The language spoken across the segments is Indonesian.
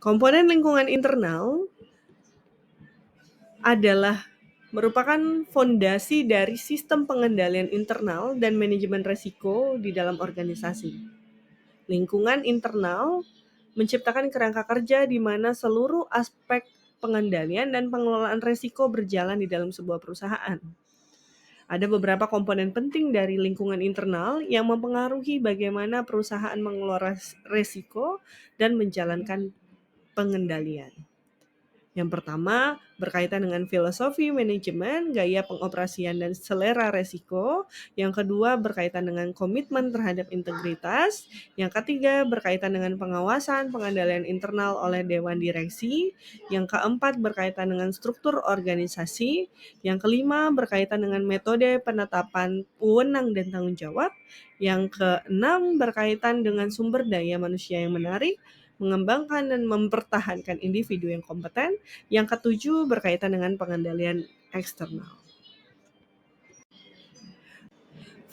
Komponen lingkungan internal adalah merupakan fondasi dari sistem pengendalian internal dan manajemen risiko di dalam organisasi. Lingkungan internal menciptakan kerangka kerja di mana seluruh aspek pengendalian dan pengelolaan risiko berjalan di dalam sebuah perusahaan. Ada beberapa komponen penting dari lingkungan internal yang mempengaruhi bagaimana perusahaan mengelola risiko dan menjalankan pengendalian. Yang pertama, berkaitan dengan filosofi manajemen, gaya pengoperasian, dan selera resiko. Yang kedua, berkaitan dengan komitmen terhadap integritas. Yang ketiga, berkaitan dengan pengawasan pengendalian internal oleh dewan direksi. Yang keempat, berkaitan dengan struktur organisasi. Yang kelima, berkaitan dengan metode penetapan wewenang dan tanggung jawab. Yang keenam, berkaitan dengan sumber daya manusia yang menarik, mengembangkan dan mempertahankan individu yang kompeten. Yang ketujuh berkaitan dengan pengendalian eksternal.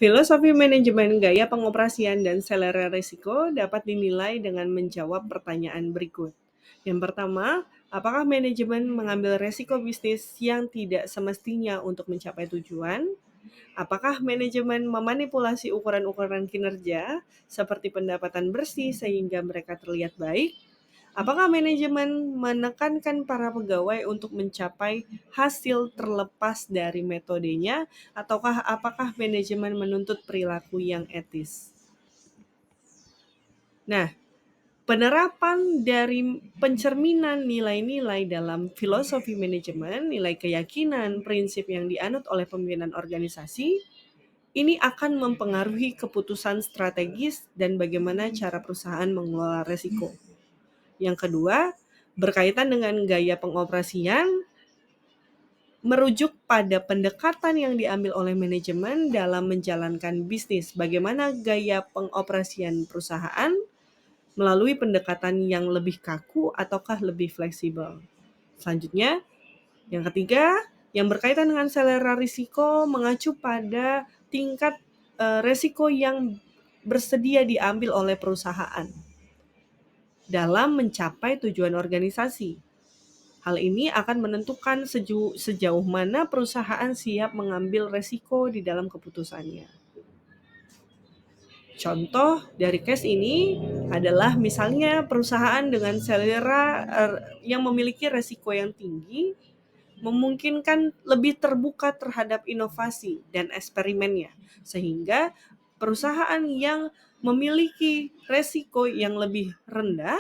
Filosofi manajemen, gaya pengoperasian, dan selera risiko dapat dinilai dengan menjawab pertanyaan berikut. Yang pertama, apakah manajemen mengambil risiko bisnis yang tidak semestinya untuk mencapai tujuan? Apakah manajemen memanipulasi ukuran-ukuran kinerja seperti pendapatan bersih sehingga mereka terlihat baik? Apakah manajemen menekankan para pegawai untuk mencapai hasil terlepas dari metodenya, ataukah apakah manajemen menuntut perilaku yang etis? Nah, penerapan dari pencerminan nilai-nilai dalam filosofi manajemen, nilai keyakinan, prinsip yang dianut oleh pimpinan organisasi, ini akan mempengaruhi keputusan strategis dan bagaimana cara perusahaan mengelola risiko. Yang kedua, berkaitan dengan gaya pengoperasian, merujuk pada pendekatan yang diambil oleh manajemen dalam menjalankan bisnis. Bagaimana gaya pengoperasian perusahaan melalui pendekatan yang lebih kaku ataukah lebih fleksibel. Selanjutnya, yang ketiga, yang berkaitan dengan selera risiko mengacu pada tingkat risiko yang bersedia diambil oleh perusahaan dalam mencapai tujuan organisasi. Hal ini akan menentukan sejauh mana perusahaan siap mengambil resiko di dalam keputusannya. Contoh dari case ini adalah misalnya perusahaan dengan selera yang memiliki resiko yang tinggi memungkinkan lebih terbuka terhadap inovasi dan eksperimennya, sehingga perusahaan yang memiliki resiko yang lebih rendah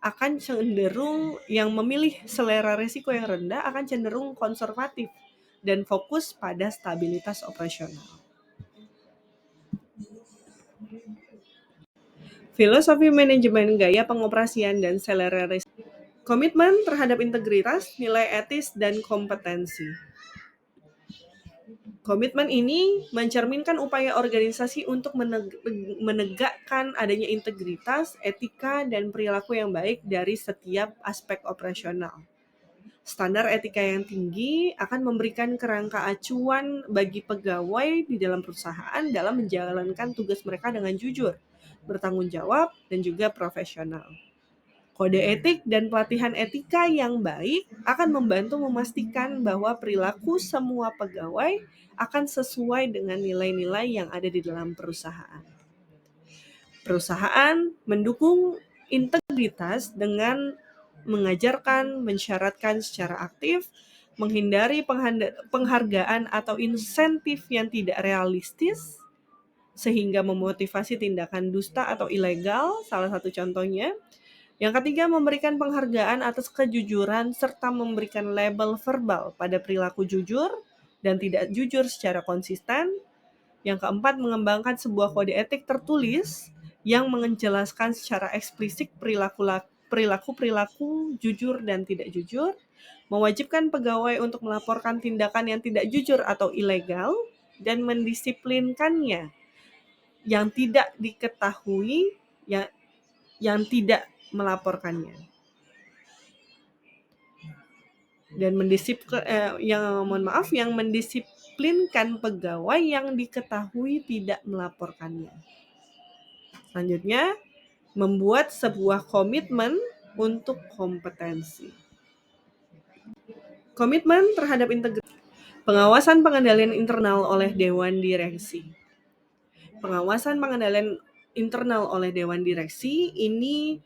akan cenderung yang memilih selera risiko yang rendah akan cenderung konservatif dan fokus pada stabilitas operasional. Filosofi manajemen, gaya pengoperasian, dan selera risiko. Komitmen terhadap integritas, nilai etis, dan kompetensi. Komitmen ini mencerminkan upaya organisasi untuk menegakkan adanya integritas, etika, dan perilaku yang baik dari setiap aspek operasional. Standar etika yang tinggi akan memberikan kerangka acuan bagi pegawai di dalam perusahaan dalam menjalankan tugas mereka dengan jujur, bertanggung jawab, dan juga profesional. Kode etik dan pelatihan etika yang baik akan membantu memastikan bahwa perilaku semua pegawai akan sesuai dengan nilai-nilai yang ada di dalam perusahaan. Perusahaan mendukung integritas dengan mengajarkan, mensyaratkan secara aktif, menghindari penghargaan atau insentif yang tidak realistis, sehingga memotivasi tindakan dusta atau ilegal, salah satu contohnya. Yang ketiga, memberikan penghargaan atas kejujuran serta memberikan label verbal pada perilaku jujur dan tidak jujur secara konsisten. Yang keempat, mengembangkan sebuah kode etik tertulis yang menjelaskan secara eksplisit perilaku jujur dan tidak jujur, mewajibkan pegawai untuk melaporkan tindakan yang tidak jujur atau ilegal, dan mendisiplinkannya yang tidak diketahui yang tidak melaporkannya. Dan yang mendisiplinkan pegawai yang diketahui tidak melaporkannya. Selanjutnya, membuat sebuah komitmen untuk kompetensi. Komitmen terhadap integritas. Pengawasan pengendalian internal oleh Dewan Direksi. Pengawasan pengendalian internal oleh Dewan Direksi ini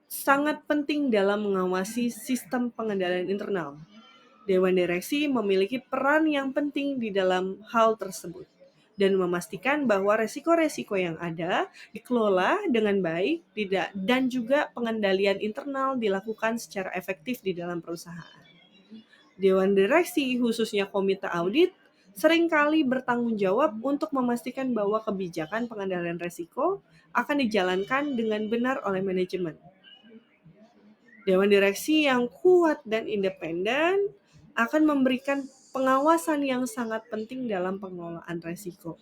sangat penting dalam mengawasi sistem pengendalian internal. Dewan Direksi memiliki peran yang penting di dalam hal tersebut dan memastikan bahwa resiko-resiko yang ada dikelola dengan baik dan juga pengendalian internal dilakukan secara efektif di dalam perusahaan. Dewan Direksi, khususnya Komite Audit, seringkali bertanggung jawab untuk memastikan bahwa kebijakan pengendalian resiko akan dijalankan dengan benar oleh manajemen. Dewan Direksi yang kuat dan independen akan memberikan pengawasan yang sangat penting dalam pengelolaan resiko.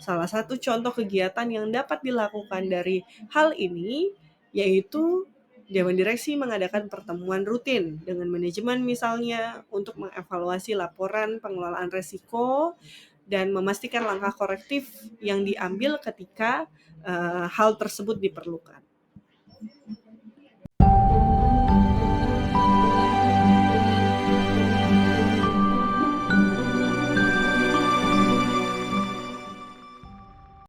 Salah satu contoh kegiatan yang dapat dilakukan dari hal ini yaitu Dewan Direksi mengadakan pertemuan rutin dengan manajemen misalnya untuk mengevaluasi laporan pengelolaan resiko dan memastikan langkah korektif yang diambil ketika hal tersebut diperlukan.